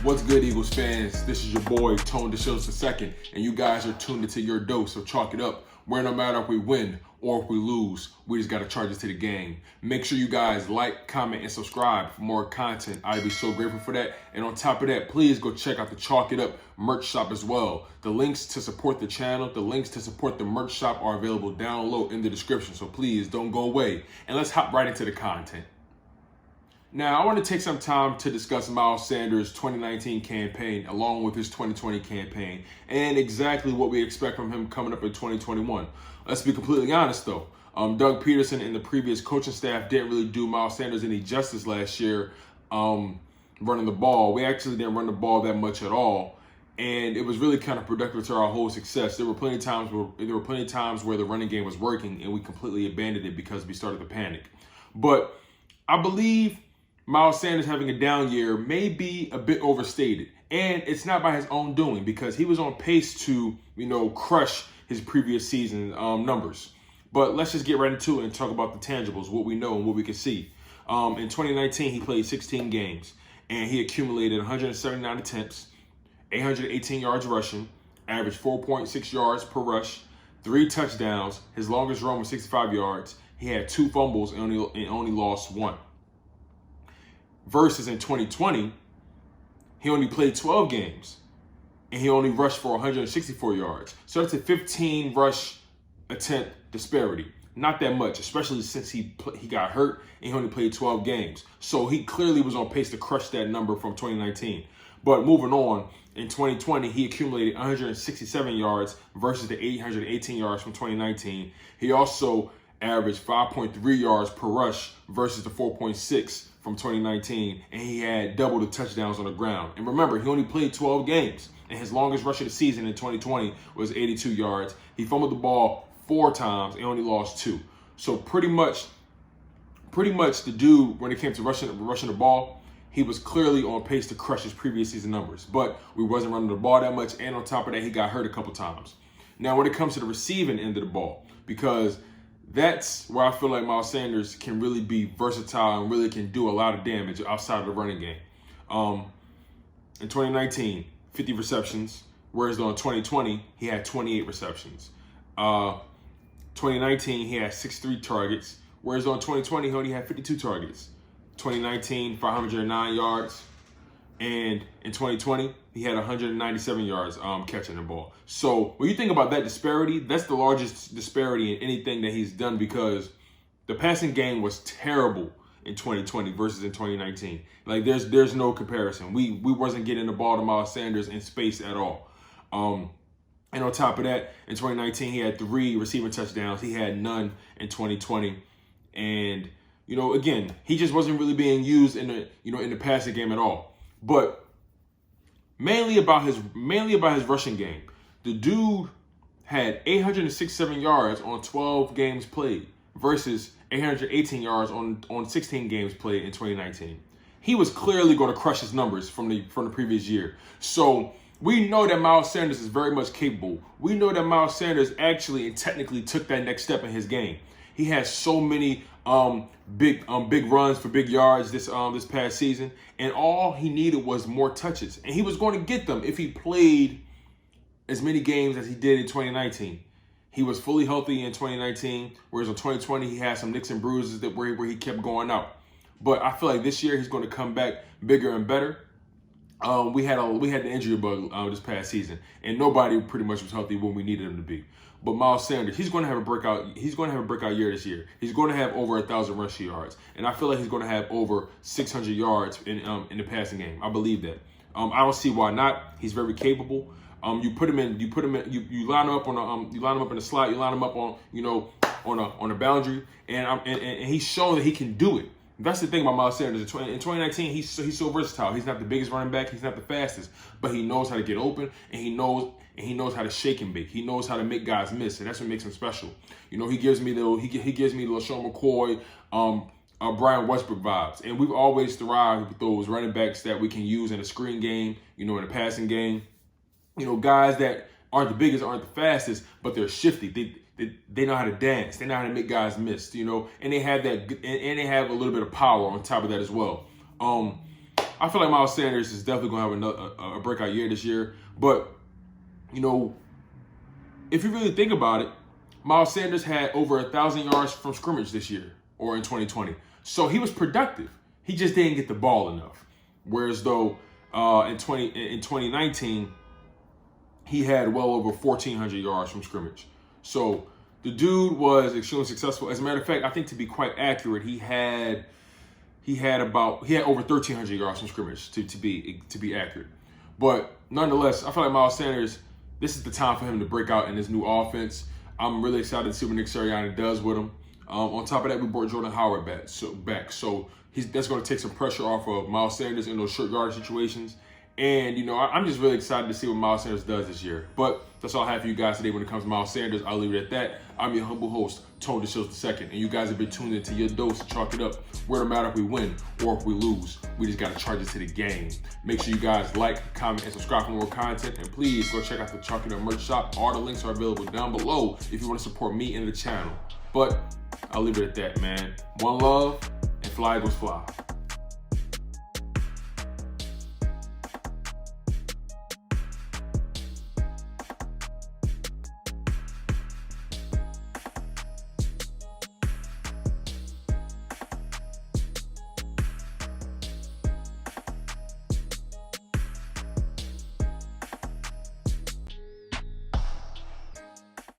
What's good, Eagles fans? This is your boy, Tone DeShields II, and you guys are tuned into your dose, so chalk it up. Where no matter if we win or if we lose, we just got to charge it to the game. Make sure you guys like, comment, and subscribe for more content. I'd be so grateful for that. And on top of that, please go check out the Chalk It Up merch shop as well. The links to support the channel, the links to support the merch shop are available down low in the description, so please don't go away. And let's hop right into the content. Now, I want to take some time to discuss Miles Sanders' 2019 campaign along with his 2020 campaign and exactly what we expect from him coming up in 2021. Let's be completely honest, though. Doug Peterson and the previous coaching staff didn't really do Miles Sanders any justice last year running the ball. We actually didn't run the ball that much at all, and it was really kind of productive to our whole success. There were plenty of times where the running game was working, and we completely abandoned it because we started to panic. But I believe Miles Sanders having a down year may be a bit overstated, and it's not by his own doing because he was on pace to, crush his previous season numbers. But let's just get right into it and talk about the tangibles, what we know and what we can see. In 2019, he played 16 games, and he accumulated 179 attempts, 818 yards rushing, averaged 4.6 yards per rush, 3 touchdowns. His longest run was 65 yards. He had 2 fumbles and only lost 1. Versus in 2020, he only played 12 games and he only rushed for 164 yards. So that's a 15 rush attempt disparity. Not that much, especially since he got hurt and he only played 12 games. So he clearly was on pace to crush that number from 2019. But moving on, in 2020, he accumulated 167 yards versus the 818 yards from 2019. He also averaged 5.3 yards per rush versus the 4.6 from 2019, and he had double the touchdowns on the ground. And remember, he only played 12 games, and his longest rush of the season in 2020 was 82 yards. He fumbled the ball 4 times and only lost 2. So pretty much the dude, when it came to rushing the ball, he was clearly on pace to crush his previous season numbers. But we wasn't running the ball that much, and on top of that, he got hurt a couple times. Now, when it comes to the receiving end of the ball, because that's where I feel like Miles Sanders can really be versatile and really can do a lot of damage outside of the running game. In 2019, 50 receptions, whereas in 2020, he had 28 receptions. 2019, he had 63 targets, whereas in 2020, he only had 52 targets. 2019, 509 yards. And in 2020, he had 197 yards catching the ball. So when you think about that disparity, that's the largest disparity in anything that he's done because the passing game was terrible in 2020 versus in 2019. Like there's no comparison. We wasn't getting the ball to Miles Sanders in space at all. And on top of that, in 2019, he had 3 receiving touchdowns. He had none in 2020. And, again, he just wasn't really being used in the passing game at all. But mainly about his rushing game. The dude had 867 yards on 12 games played versus 818 yards on 16 games played in 2019. He was clearly going to crush his numbers from the previous year. So we know that Miles Sanders is very much capable. We know that Miles Sanders actually and technically took that next step in his game. He has so many big runs for big yards this past season, and all he needed was more touches, and he was going to get them if he played as many games as he did in 2019. He was fully healthy in 2019, whereas in 2020 he had some nicks and bruises where he kept going out. But I feel like this year he's going to come back bigger and better. We had the injury bug this past season, and nobody pretty much was healthy when we needed him to be. But Miles Sanders, he's going to have a breakout. He's going to have a breakout year this year. He's going to have over 1,000 rushing yards, and I feel like he's going to have over 600 yards in the passing game. I believe that. I don't see why not. He's very capable. You line him up in the slot. You line him up on a boundary, and he's shown that he can do it. That's the thing about Miles Sanders. In 2019, he's so versatile. He's not the biggest running back. He's not the fastest, but he knows how to get open, and he knows how to shake and bake. He knows how to make guys miss, and that's what makes him special. He gives me the LaShawn McCoy, Brian Westbrook vibes, and we've always thrived with those running backs that we can use in a screen game, in a passing game. Guys that aren't the biggest, aren't the fastest, but they're shifty. They know how to dance. They know how to make guys miss, and they have that, and they have a little bit of power on top of that as well. I feel like Miles Sanders is definitely going to have a breakout year this year. But, you know, if you really think about it, Miles Sanders had over 1,000 yards from scrimmage this year or in 2020. So he was productive. He just didn't get the ball enough. Whereas though in 2019, he had well over 1,400 yards from scrimmage. So the dude was extremely successful. As a matter of fact, I think to be quite accurate, he had over 1,300 yards from scrimmage to be accurate. But nonetheless, I feel like Miles Sanders, this is the time for him to break out in this new offense. I'm really excited to see what Nick Sirianni does with him. On top of that, we brought Jordan Howard back. So that's going to take some pressure off of Miles Sanders in those short yardage situations. And, you know, I'm just really excited to see what Miles Sanders does this year. But that's all I have for you guys today when it comes to Miles Sanders. I'll leave it at that. I'm your humble host, Tone DeShields II. And you guys have been tuned into your dose to chalk it up. Where no matter if we win or if we lose, we just got to charge it to the game. Make sure you guys like, comment, and subscribe for more content. And please go check out the Chalk It Up merch shop. All the links are available down below if you want to support me and the channel. But I'll leave it at that, man. One love, and fly Eagles fly.